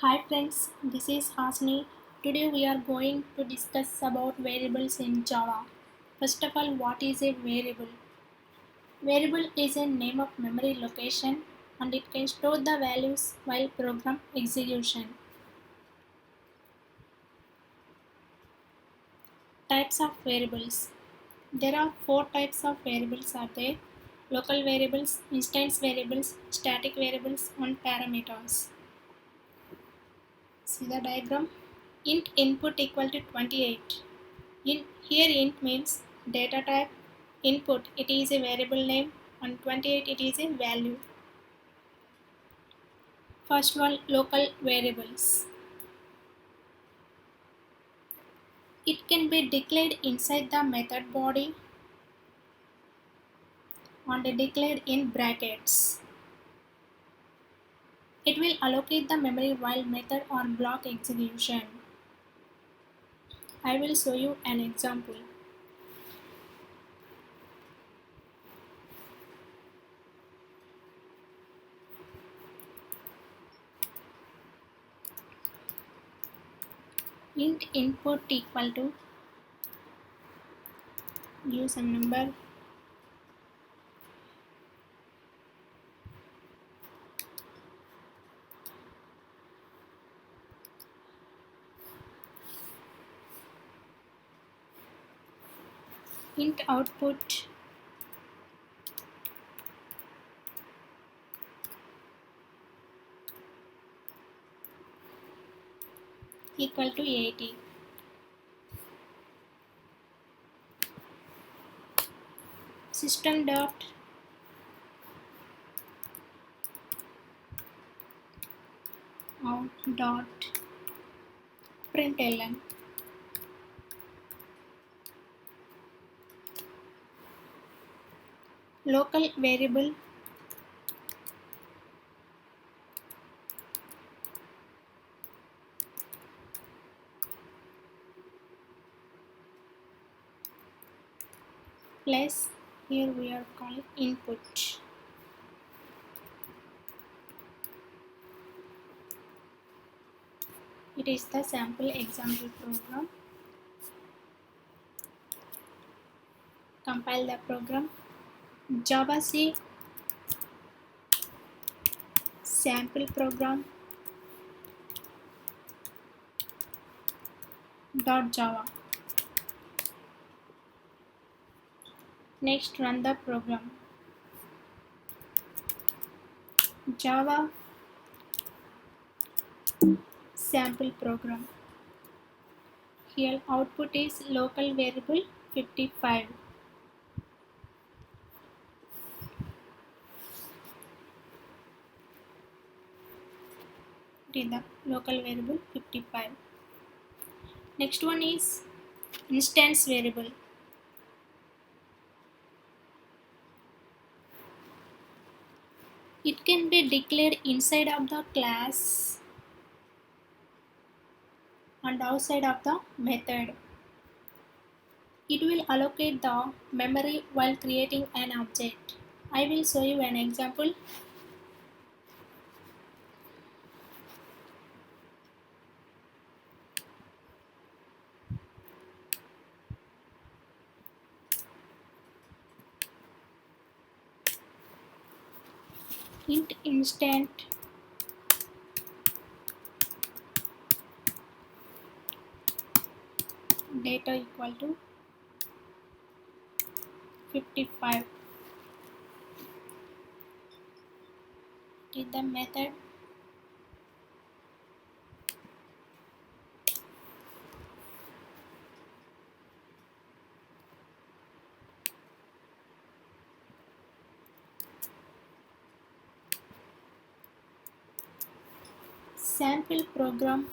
Hi friends, this is Hasni. Today we are going to discuss about variables in Java. First of all, what is a variable? Variable is a name of memory location and it can store the values while program execution. Types of variables. There are four types of variables are there. Local variables, instance variables, static variables and parameters. See the diagram? Int input equal to 28. Here int means data type, input it is a variable name and 28 it is a value. First one, local variables. It can be declared inside the method body and declared in brackets. It will allocate the memory while method or block execution. I will show you an example. Int input equal to, give some number, int output equal to 80. System dot out dot println local variable plus, here we are calling input. It is the sample example program. Compile the program. Javac sample program .java. Next, run the program. Java sample program. Here output is local variable 55. It is the local variable 55. Next one is instance variable. It can be declared inside of the class and outside of the method. It will allocate the memory while creating an object. I will show you an example. Int instant data equal to 55. It is the method. Sample program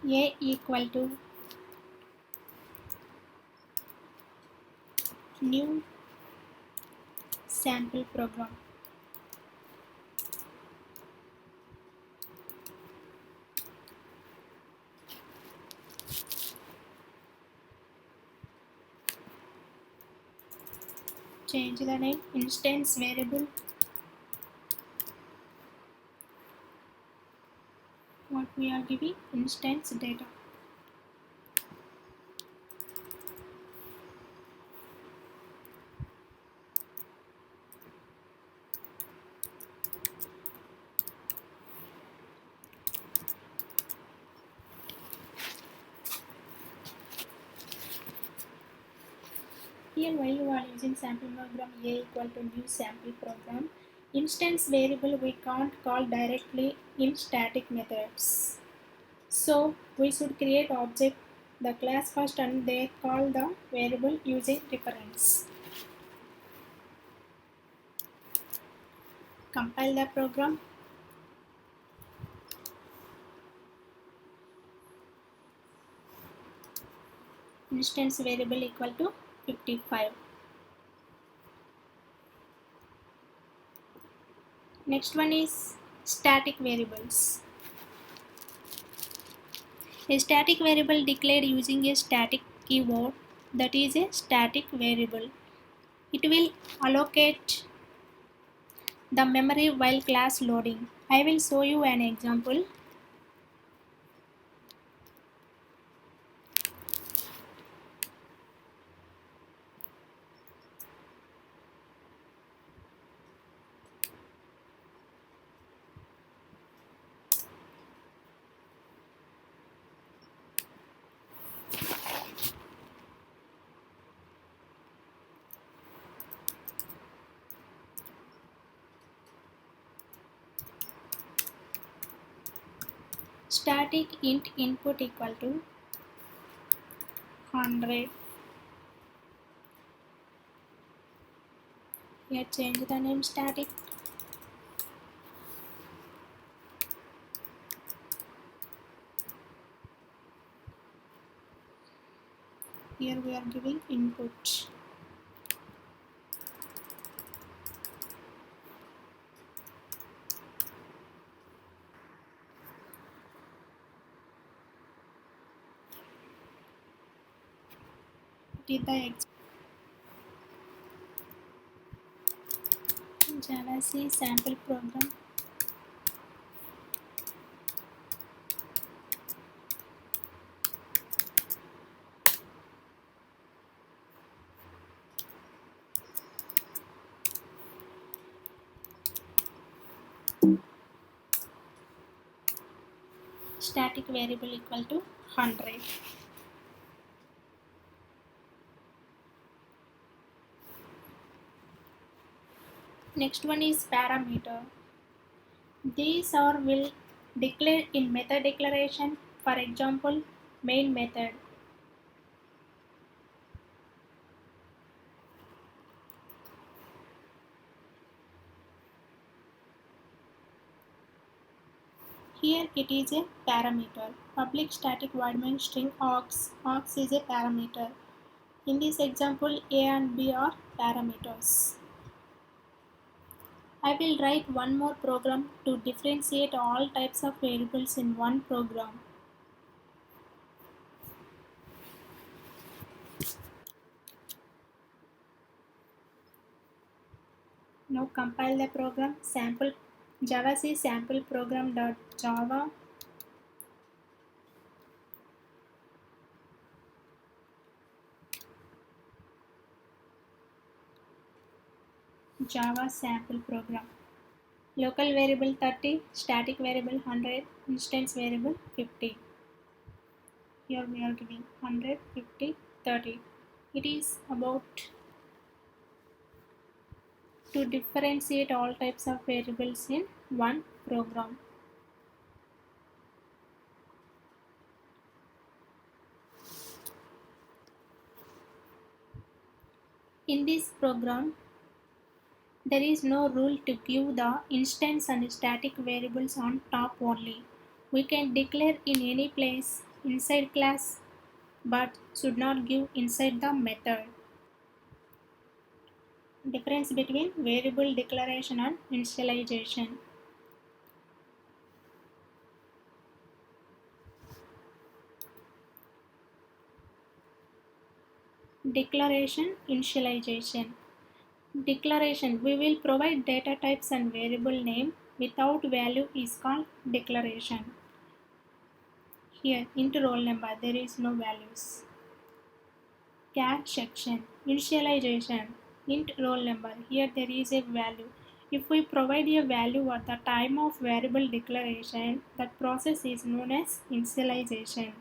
A equal to new sample program. Change the name instance variable what we are giving instance data. Here while you are using sample program A equal to new sample program, instance variable we can't call directly in static methods. So we should create object the class first and then call the variable using reference. Compile the program. Instance variable equal to 55. Next one is static variables. A static variable declared using a static keyword, that is a static variable. It will allocate the memory while class loading. I will show you an example. Static int input equal to 100. Here change the name static. Here we are giving input. Did the Java C sample program. Static variable equal to 100. Next one is parameter. These are will declare in method declaration. For example, main method. Here it is a parameter. Public static void main string aux. Aux is a parameter. In this example, A and B are parameters. I will write one more program to differentiate all types of variables in one program. Now compile the program. Sample Java C sample program.java. Java sample program. Local variable 30, static variable 100, instance variable 50. Here we are giving 100, 50, 30. It is about to differentiate all types of variables in one program. In this program, there is no rule to give the instance and static variables on top only. We can declare in any place inside class but should not give inside the method. Difference between variable declaration and initialization. Declaration, initialization. Declaration. We will provide data types and variable name without value is called declaration. Here, int roll number, there is no values. Char section, initialization, int roll number, here there is a value. If we provide a value at the time of variable declaration, that process is known as initialization.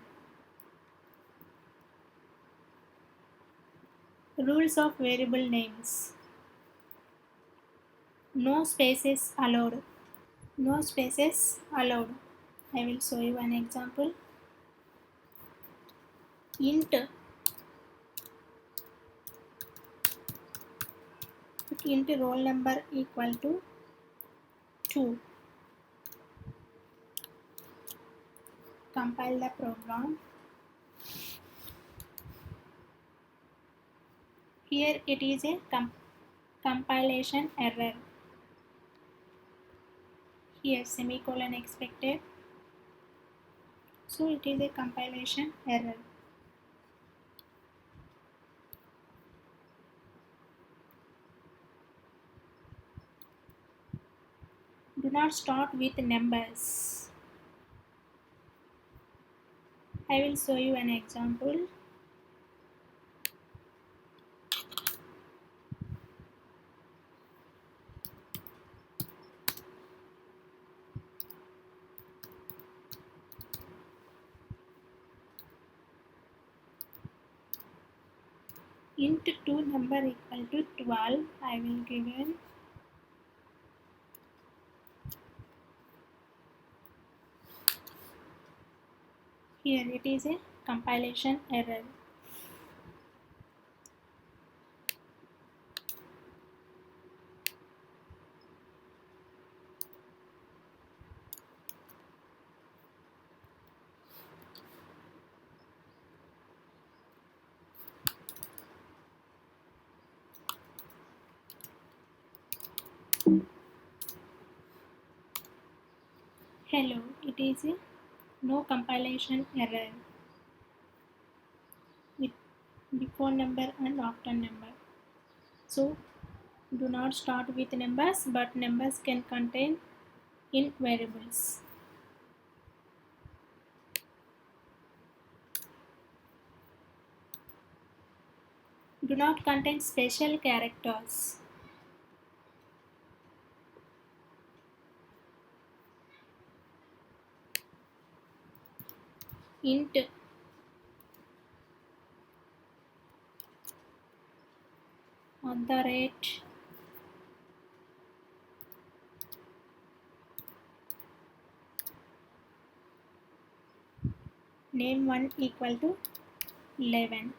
Rules of variable names. No spaces allowed. No spaces allowed. I will show you an example. Int roll number equal to 2. Compile the program. Here it is a compilation error. Here semicolon expected. So it is a compilation error. Do not start with numbers. I will show you an example. Int 2 number equal to 12. I will give in. Here it is a compilation error. Hello, it is a no compilation error with before number and after number. So do not start with numbers, but numbers can contain int variables. Do not contain special characters. Int on the rate name 1 equal to 11.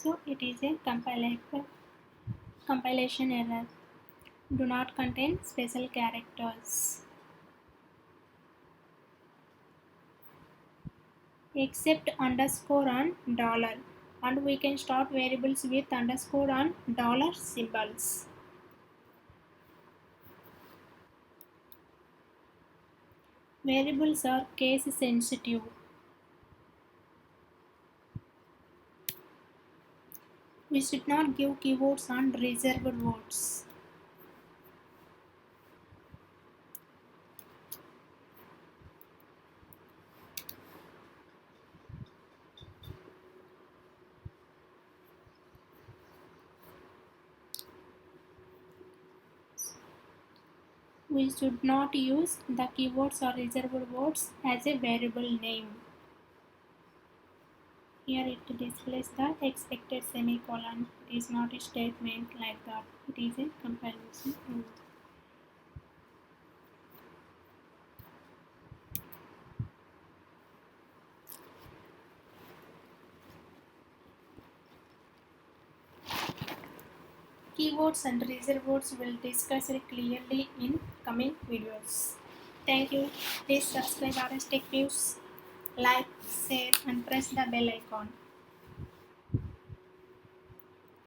So it is a compilation error. Do not contain special characters. Except underscore and dollar, and we can start variables with underscore and dollar symbols. Variables are case sensitive. We should not give keywords and reserved words. We should not use the keywords or reserved words as a variable name. Here it displays the expected semicolon. It is not a statement like that. It is a compilation error. Keywords and reserved words will discuss it clearly in coming videos. Thank you. Please subscribe RS Tech News, like, share and press the bell icon.